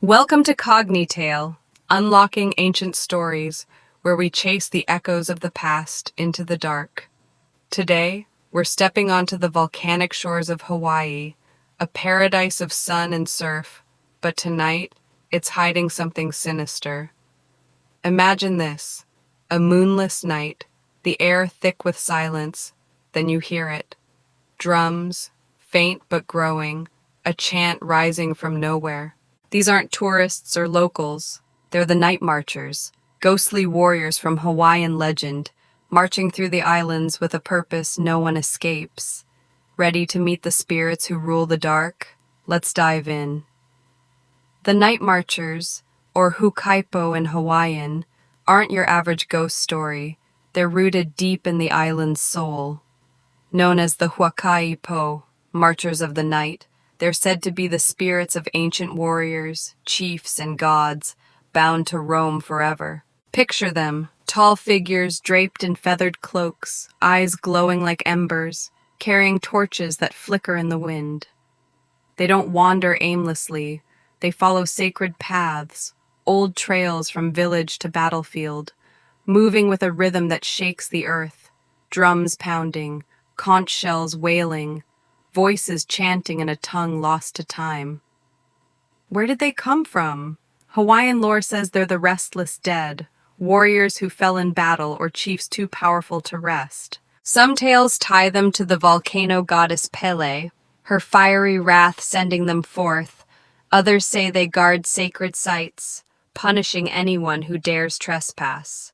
Welcome to CogniTale, unlocking ancient stories where we chase the echoes of the past into the dark. Today, we're stepping onto the volcanic shores of Hawaii, a paradise of sun and surf, but tonight, it's hiding something sinister. Imagine this, a moonless night, the air thick with silence, then you hear it. Drums, faint but growing, a chant rising from nowhere. These aren't tourists or locals. They're the Nightmarchers, ghostly warriors from Hawaiian legend, marching through the islands with a purpose no one escapes. Ready to meet the spirits who rule the dark? Let's dive in. The Nightmarchers, or Hukaipo in Hawaiian, aren't your average ghost story. They're rooted deep in the island's soul. Known as the Huakaipo, Marchers of the Night, they're said to be the spirits of ancient warriors, chiefs, and gods, bound to roam forever. Picture them, tall figures draped in feathered cloaks, eyes glowing like embers, carrying torches that flicker in the wind. They don't wander aimlessly. They follow sacred paths, old trails from village to battlefield, moving with a rhythm that shakes the earth, drums pounding, conch shells wailing, voices chanting in a tongue lost to time. Where did they come from? Hawaiian lore says they're the restless dead, warriors who fell in battle or chiefs too powerful to rest. Some tales tie them to the volcano goddess Pele, her fiery wrath sending them forth. Others say they guard sacred sites, punishing anyone who dares trespass.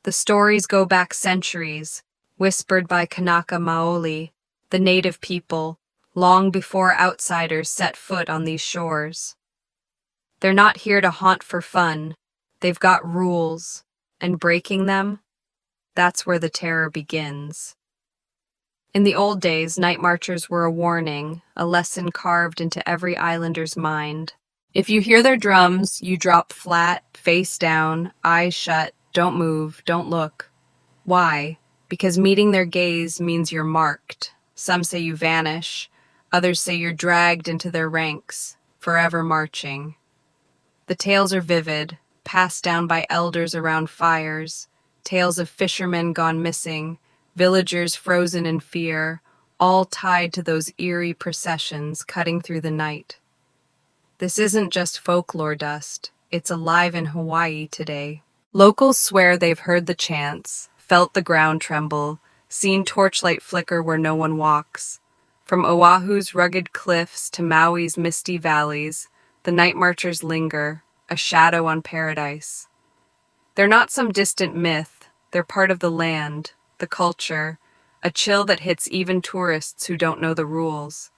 The stories go back centuries, whispered by Kanaka Maoli, the native people, long before outsiders set foot on these shores. They're not here to haunt for fun. They've got rules, and breaking them, that's where the terror begins. In the old days, Nightmarchers were a warning, a lesson carved into every islander's mind. If you hear their drums, you drop flat, face down, eyes shut, don't move, don't look. Why? Because meeting their gaze means you're marked. Some say you vanish, others say you're dragged into their ranks, forever marching. The tales are vivid, passed down by elders around fires, tales of fishermen gone missing, villagers frozen in fear, all tied to those eerie processions cutting through the night. This isn't just folklore dust, it's alive in Hawaii today. Locals swear they've heard the chants, felt the ground tremble, seen torchlight flicker where no one walks. From Oahu's rugged cliffs to Maui's misty valleys, the Nightmarchers linger, a shadow on paradise. They're not some distant myth, they're part of the land, the culture, a chill that hits even tourists who don't know the rules.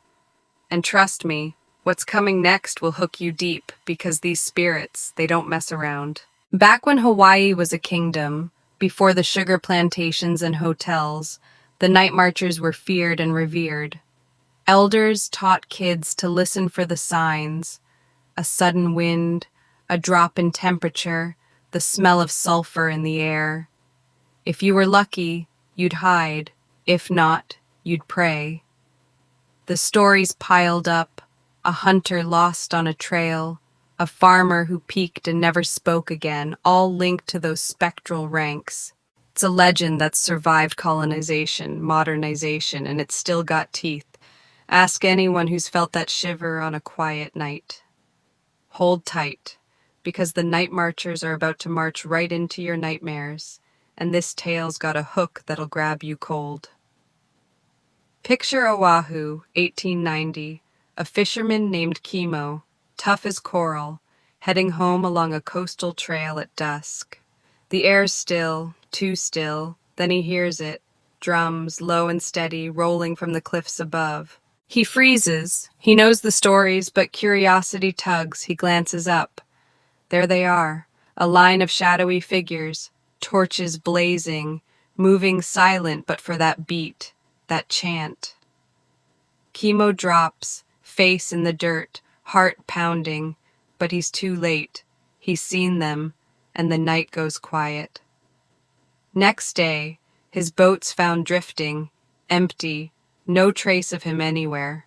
And trust me, what's coming next will hook you deep because these spirits, they don't mess around. Back when Hawaii was a kingdom, before the sugar plantations and hotels, the Nightmarchers were feared and revered. Elders taught kids to listen for the signs, a sudden wind, a drop in temperature, the smell of sulfur in the air. If you were lucky, you'd hide. If not, you'd pray. The stories piled up, a hunter lost on a trail, a farmer who peeked and never spoke again, all linked to those spectral ranks. It's a legend that's survived colonization, modernization, and it's still got teeth. Ask anyone who's felt that shiver on a quiet night. Hold tight, because the Nightmarchers are about to march right into your nightmares, and this tale's got a hook that'll grab you cold. Picture Oahu, 1890, a fisherman named Kimo, tough as coral, heading home along a coastal trail at dusk. The air's still, too still, then he hears it, drums, low and steady, rolling from the cliffs above. He freezes. He knows the stories, but curiosity tugs. He glances up. There they are, a line of shadowy figures, torches blazing, moving silent but for that beat, that chant. Kimo drops, face in the dirt, heart pounding, but he's too late. He's seen them, and the night goes quiet. Next day, his boat's found drifting, empty, no trace of him anywhere.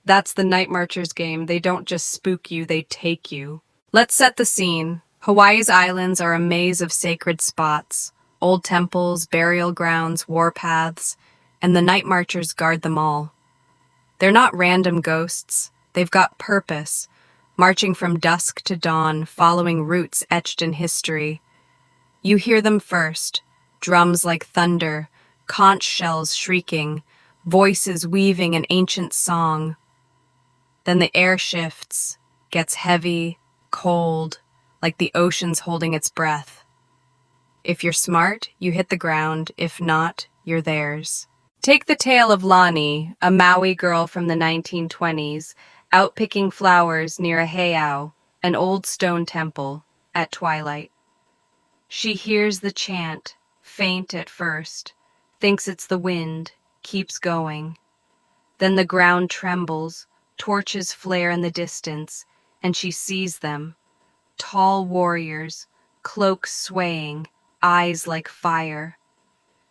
That's the Nightmarchers game. They don't just spook you, they take you. Let's set the scene. Hawaii's islands are a maze of sacred spots, old temples, burial grounds, warpaths, and the Nightmarchers guard them all. They're not random ghosts. They've got purpose, marching from dusk to dawn, following routes etched in history. You hear them first, drums like thunder, conch shells shrieking, voices weaving an ancient song. Then the air shifts, gets heavy, cold, like the ocean's holding its breath. If you're smart, you hit the ground. If not, you're theirs. Take the tale of Lani, a Maui girl from the 1920s, out picking flowers near a heiau, an old stone temple, at twilight. She hears the chant, faint at first, thinks it's the wind, keeps going. Then the ground trembles, torches flare in the distance, and she sees them. Tall warriors, cloaks swaying, eyes like fire.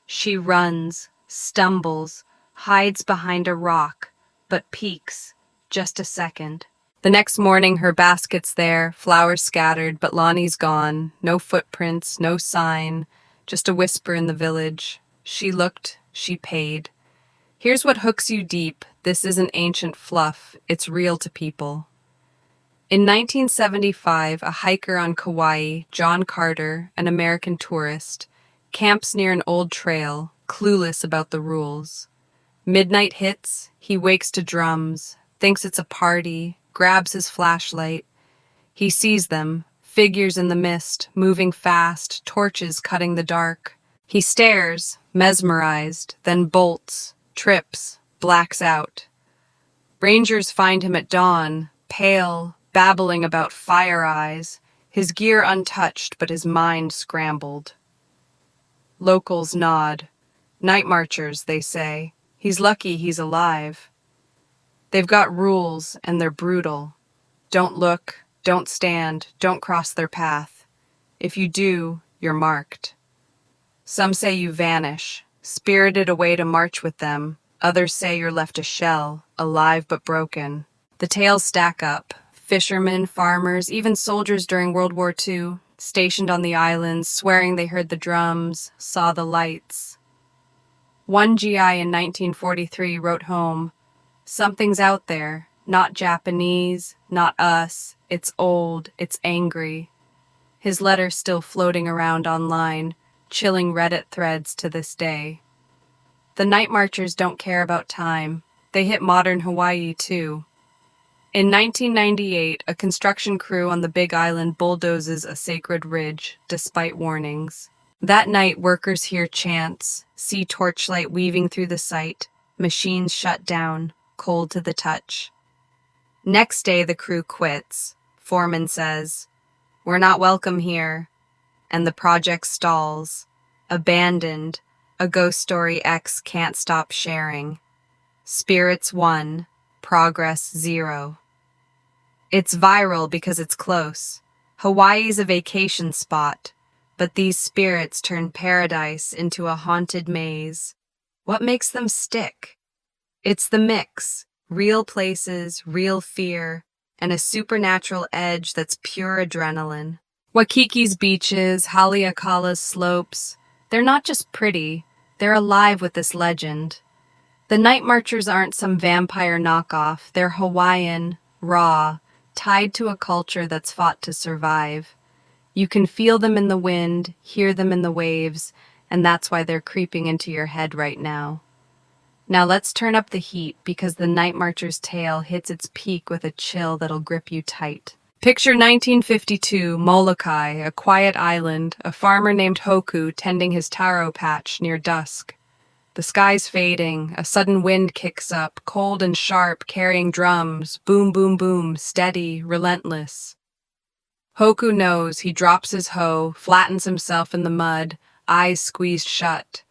She runs, stumbles, hides behind a rock, but peeks, just a second. The next morning, her basket's there, flowers scattered, but Lonnie's gone. No footprints, no sign, just a whisper in the village. She looked, she paid. Here's what hooks you deep. This isn't ancient fluff, it's real to people. In 1975, a hiker on Kauai, John Carter, an American tourist, camps near an old trail, clueless about the rules. Midnight hits, he wakes to drums, thinks it's a party, grabs his flashlight. He sees them, figures in the mist, moving fast, torches cutting the dark. He stares, mesmerized, then bolts, trips, blacks out. Rangers find him at dawn, pale, babbling about fire eyes, his gear untouched but his mind scrambled. Locals nod. Nightmarchers, they say. He's lucky he's alive. They've got rules, and they're brutal. Don't look, don't stand, don't cross their path. If you do, you're marked. Some say you vanish, spirited away to march with them. Others say you're left a shell, alive but broken. The tales stack up. Fishermen, farmers, even soldiers during World War II, stationed on the islands, swearing they heard the drums, saw the lights. One GI in 1943 wrote home, "Something's out there, not Japanese, not us, it's old, it's angry." His letter's still floating around online, chilling Reddit threads to this day. The Nightmarchers don't care about time. They hit modern Hawaii too. In 1998, a construction crew on the Big Island bulldozes a sacred ridge, despite warnings. That night, workers hear chants, see torchlight weaving through the site, machines shut down, cold to the touch. Next day, the crew quits. Foreman says, "We're not welcome here," and the project stalls. Abandoned, a ghost story X can't stop sharing. Spirits 1, progress 0. It's viral because it's close. Hawaii's a vacation spot, but these spirits turn paradise into a haunted maze. What makes them stick? It's the mix. Real places, real fear, and a supernatural edge that's pure adrenaline. Waikiki's beaches, Haleakala's slopes, they're not just pretty, they're alive with this legend. The Nightmarchers aren't some vampire knockoff, they're Hawaiian, raw, tied to a culture that's fought to survive. You can feel them in the wind, hear them in the waves, and that's why they're creeping into your head right now. Now let's turn up the heat because the Nightmarcher's tale hits its peak with a chill that'll grip you tight. Picture 1952, Molokai, a quiet island, a farmer named Hoku tending his taro patch near dusk. The sky's fading, a sudden wind kicks up, cold and sharp, carrying drums, boom, boom, boom, steady, relentless. Hoku knows, he drops his hoe, flattens himself in the mud, eyes squeezed shut.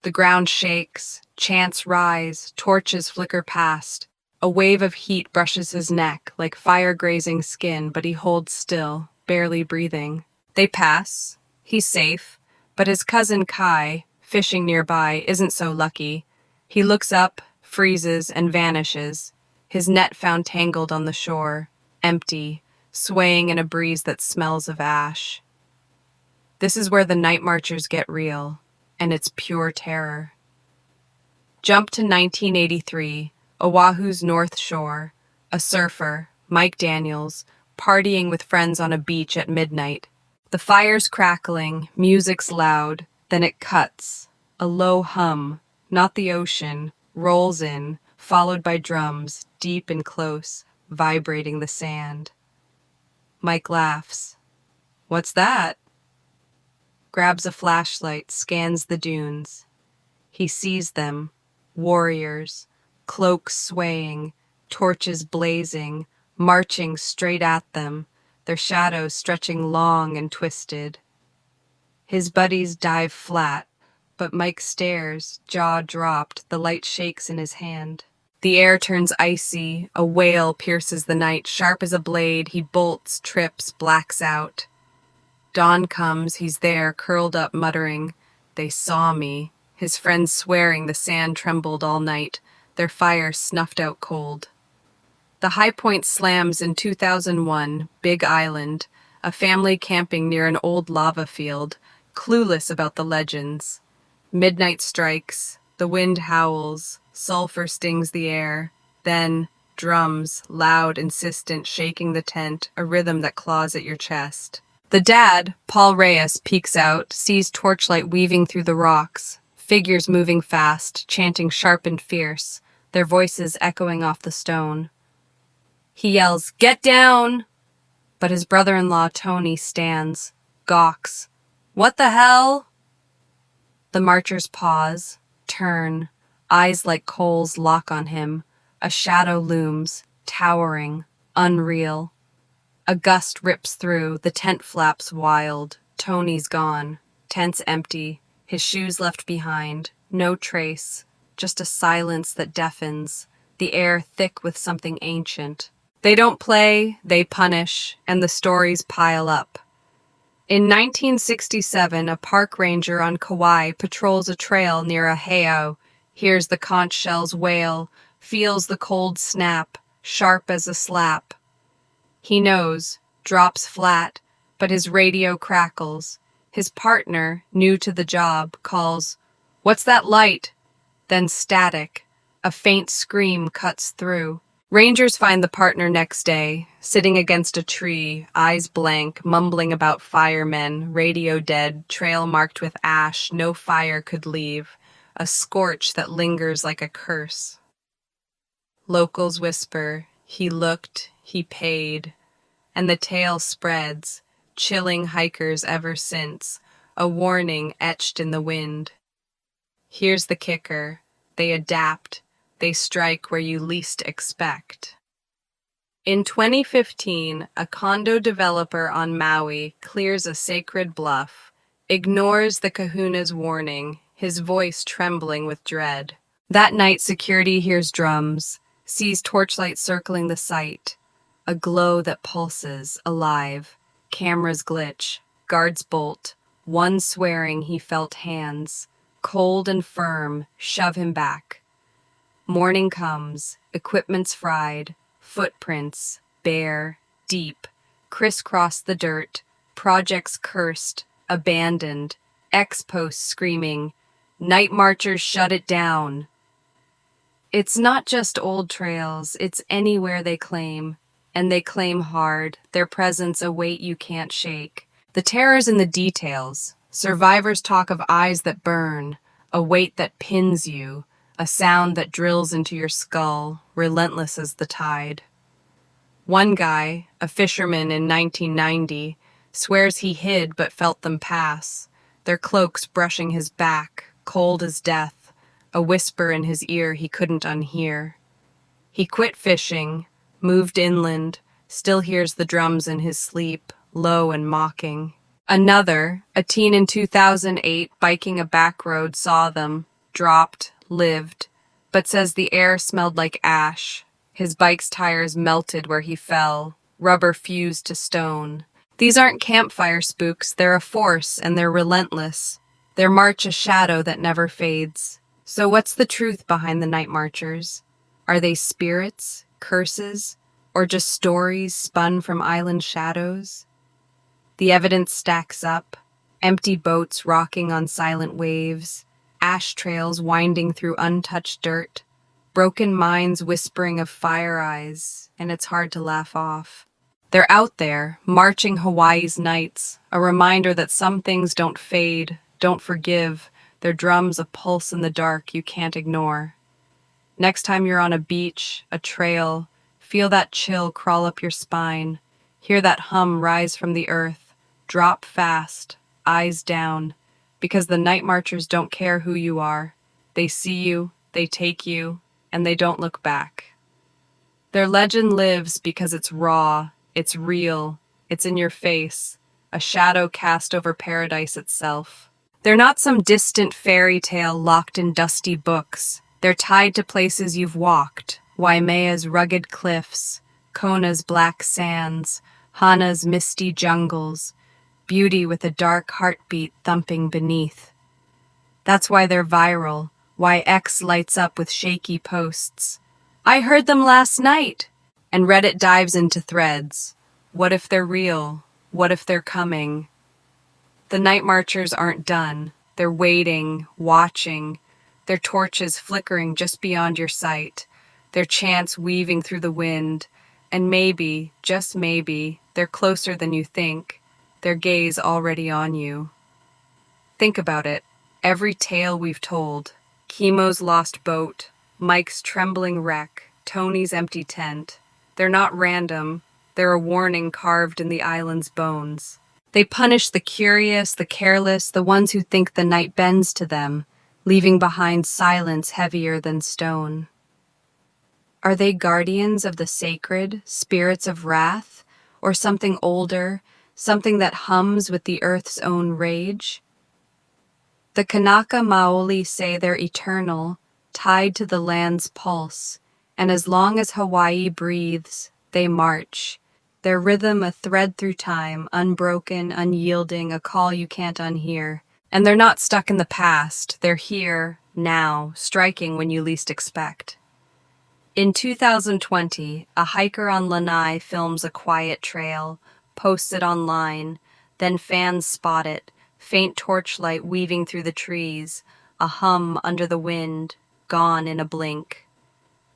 The ground shakes, chants rise, torches flicker past. A wave of heat brushes his neck, like fire grazing skin, but he holds still, barely breathing. They pass. He's safe, but his cousin Kai, fishing nearby, isn't so lucky. He looks up, freezes, and vanishes. his net found tangled on the shore, empty, swaying in a breeze that smells of ash. This is where the Nightmarchers get real, and it's pure terror. Jump to 1983, Oahu's North Shore. A surfer, Mike Daniels, partying with friends on a beach at midnight. The fire's crackling, music's loud, then it cuts. A low hum, not the ocean, rolls in, followed by drums, deep and close, vibrating the sand. Mike laughs. "What's that?" Grabs a flashlight, scans the dunes. He sees them, warriors, cloaks swaying, torches blazing, marching straight at them, their shadows stretching long and twisted. His buddies dive flat, but Mike stares, jaw dropped, the light shakes in his hand. The air turns icy, a wail pierces the night, sharp as a blade, he bolts, trips, blacks out. Dawn comes, he's there, curled up, muttering, "They saw me." His friends swearing the sand trembled all night, their fire snuffed out cold. The high point slams in 2001, Big Island, a family camping near an old lava field, clueless about the legends. Midnight strikes, the wind howls, sulfur stings the air, then drums, loud, insistent, shaking the tent, a rhythm that claws at your chest. The dad, Paul Reyes, peeks out, sees torchlight weaving through the rocks, figures moving fast, chanting sharp and fierce, their voices echoing off the stone. He yells, "Get down!" But his brother-in-law, Tony, stands, gawks. "What the hell?" The marchers pause, turn, eyes like coals lock on him. A shadow looms, towering, unreal. A gust rips through, the tent flaps wild. Tony's gone, tent's empty, his shoes left behind, no trace, just a silence that deafens, the air thick with something ancient. They don't play, they punish, and the stories pile up. In 1967, a park ranger on Kauai patrols a trail near a heiau, hears the conch shells wail, feels the cold snap, sharp as a slap. He knows, drops flat, but his radio crackles. His partner, new to the job, calls, "What's that light?" Then static, a faint scream cuts through. Rangers find the partner next day, sitting against a tree, eyes blank, mumbling about firemen, radio dead, trail marked with ash no fire could leave, a scorch that lingers like a curse. Locals whisper, "He looked, he paid," and the tale spreads, chilling hikers ever since, a warning etched in the wind. Here's the kicker, they adapt. They strike where you least expect. In 2015, a condo developer on Maui clears a sacred bluff, ignores the kahuna's warning, his voice trembling with dread. That night, security hears drums, sees torchlight circling the site, a glow that pulses, alive. Cameras glitch, guards bolt, one swearing he felt hands, cold and firm, shove him back. Morning comes, equipment's fried, footprints, bare, deep, crisscross the dirt, projects cursed, abandoned, ex-posts screaming, "Nightmarchers shut it down." It's not just old trails, it's anywhere they claim, and they claim hard, their presence a weight you can't shake. The terror's in the details. Survivors talk of eyes that burn, a weight that pins you, a sound that drills into your skull, relentless as the tide. One guy, a fisherman in 1990, swears he hid but felt them pass, their cloaks brushing his back, cold as death, a whisper in his ear he couldn't unhear. He quit fishing, moved inland, still hears the drums in his sleep, low and mocking. Another, a teen in 2008, biking a back road, saw them, dropped, lived, but says the air smelled like ash. His bike's tires melted where he fell, rubber fused to stone. These aren't campfire spooks, they're a force, and they're relentless. Their march a shadow that never fades. So what's the truth behind the Nightmarchers? Are they spirits, curses, or just stories spun from island shadows? The evidence stacks up: empty boats rocking on silent waves, ash trails winding through untouched dirt, broken minds whispering of fire eyes, and it's hard to laugh off. They're out there, marching Hawaii's nights, a reminder that some things don't fade, don't forgive. They're drums of pulse in the dark you can't ignore. Next time you're on a beach, a trail, feel that chill crawl up your spine. Hear that hum rise from the earth. Drop fast, eyes down, because the Nightmarchers don't care who you are. They see you, they take you, and they don't look back. Their legend lives because it's raw, it's real, it's in your face, a shadow cast over paradise itself. They're not some distant fairy tale locked in dusty books. They're tied to places you've walked: Waimea's rugged cliffs, Kona's black sands, Hana's misty jungles, beauty with a dark heartbeat thumping beneath. That's why they're viral, why X lights up with shaky posts. "I heard them last night!" And Reddit dives into threads. What if they're real? What if they're coming? The Nightmarchers aren't done. They're waiting, watching, their torches flickering just beyond your sight, their chants weaving through the wind, and maybe, just maybe, they're closer than you think, their gaze already on you. Think about it. Every tale we've told: Chemo's lost boat, Mike's trembling wreck, Tony's empty tent. They're not random. They're a warning carved in the island's bones. They punish the curious, the careless, the ones who think the night bends to them, leaving behind silence heavier than stone. Are they guardians of the sacred, spirits of wrath, or something older, something that hums with the earth's own rage? The Kanaka Maoli say they're eternal, tied to the land's pulse, and as long as Hawaii breathes, they march. Their rhythm a thread through time, unbroken, unyielding, a call you can't unhear. And they're not stuck in the past, they're here, now, striking when you least expect. In 2020, a hiker on Lanai films a quiet trail, posts it online, then fans spot it, faint torchlight weaving through the trees, a hum under the wind, gone in a blink.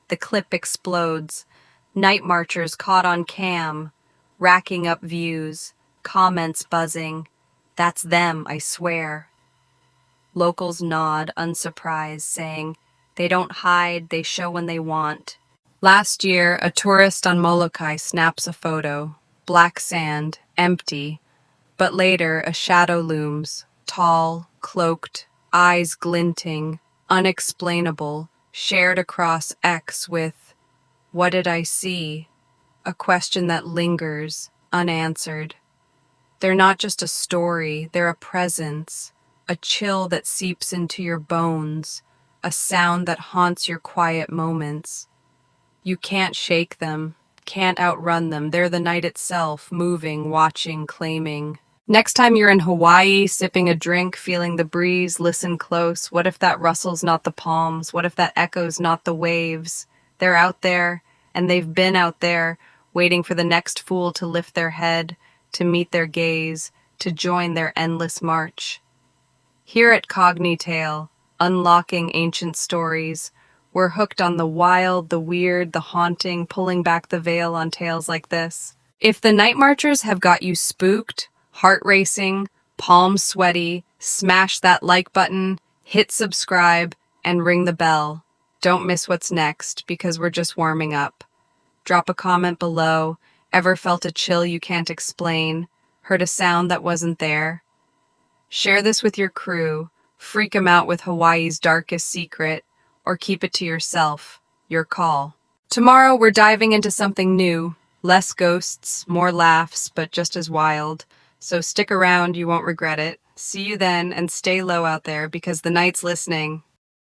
The clip explodes. Nightmarchers caught on cam, racking up views, comments buzzing. That's them, I swear. Locals nod, unsurprised, saying, they don't hide, they show when they want. Last year, a tourist on Molokai snaps a photo. Black sand, empty. But later, a shadow looms, tall, cloaked, eyes glinting, unexplainable, shared across X with, "What did I see?" A question that lingers, unanswered. They're not just a story, they're a presence, a chill that seeps into your bones, a sound that haunts your quiet moments. You can't shake them, can't outrun them. They're the night itself, moving, watching, claiming. Next time you're in Hawaii, sipping a drink, feeling the breeze, listen close. What if that rustle's not the palms? What if that echo's not the waves? They're out there, and they've been out there, waiting for the next fool to lift their head, to meet their gaze, to join their endless march. Here at CogniTale, unlocking ancient stories, we're hooked on the wild, the weird, the haunting, pulling back the veil on tales like this. If the Nightmarchers have got you spooked, heart racing, palms sweaty, smash that like button, hit subscribe, and ring the bell. Don't miss what's next, because we're just warming up. Drop a comment below. Ever felt a chill you can't explain? Heard a sound that wasn't there? Share this with your crew. Freak 'em out with Hawaii's darkest secret, or keep it to yourself. Your call. Tomorrow we're diving into something new. Less ghosts, more laughs, but just as wild. So stick around, you won't regret it. See you then, and stay low out there because the night's listening.